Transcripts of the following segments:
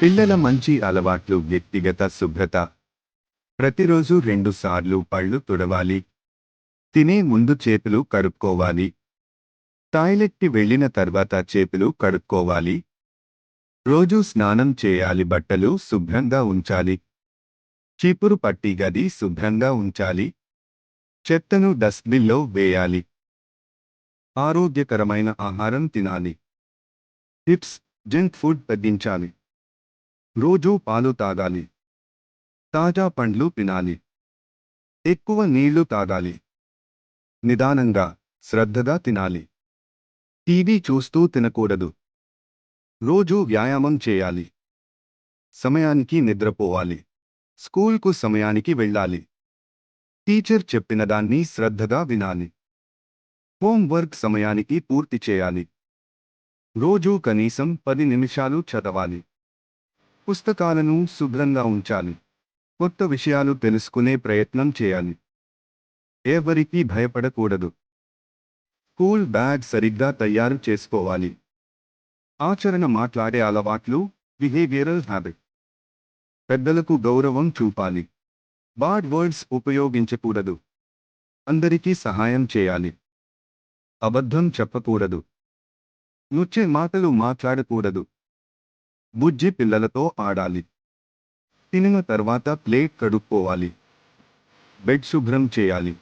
పిల్లల మంచి అలవాట్లు వ్యక్తిగత శుభ్రత. ప్రతిరోజు 2 సార్లు పళ్ళు తుడవాలి. తినే ముందు చేతులు కడుక్కోవాలి. టాయిలెట్కి వెళ్ళిన తర్వాత చేతులు కడుక్కోవాలి. రోజూ స్నానం చేయాలి. బట్టలు శుభ్రంగా ఉంచాలి. చీపురు పట్టి గది శుభ్రంగా ఉంచాలి. చెత్తను డస్ట్బిన్లో వేయాలి. ఆరోగ్యకరమైన ఆహారం తినాలి. టిప్స్: జంక్ ఫుడ్ తగ్గించాలి. రోజూ పాలు తాగాలి. తాజా పండ్లు తినాలి. ఎక్కువ నీళ్లు తాగాలి. నిదానంగా, శ్రద్ధగా తినాలి. టీవీ చూస్తూ తినకూడదు. రోజూ వ్యాయామం చేయాలి. సమయానికి నిద్రపోవాలి. స్కూల్కు సమయానికి వెళ్ళాలి. టీచర్ చెప్పిన దాన్ని శ్రద్ధగా వినాలి. హోంవర్క్ సమయానికి పూర్తి చేయాలి. రోజూ కనీసం 10 నిమిషాలు చదవాలి. పుస్తకాలను శుభ్రంగా ఉంచాలి. కొత్త విషయాలు తెలుసుకునే ప్రయత్నం చేయాలి. ఎవరికీ భయపడకూడదు. స్కూల్ బ్యాగ్ సరిగ్గా తయారు చేసుకోవాలి. ఆచరణ మాట్లాడే అలవాట్లు, బిహేవియరల్ హ్యాబిట్. పెద్దలకు గౌరవం చూపాలి. బాడ్ వర్డ్స్ ఉపయోగించకూడదు. అందరికీ సహాయం చేయాలి. అబద్ధం చెప్పకూడదు. నొచ్చే మాటలు మాట్లాడకూడదు. బుజ్జి పిల్లలతో ఆడాలి. తినిన తర్వాత ప్లేట్ కడుక్కోవాలి. బెడ్ శుభ్రం చేయాలి.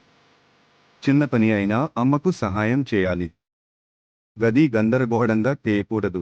చిన్న పని అయినా అమ్మకు సహాయం చేయాలి. గది గందరగోళంగా చేయకూడదు.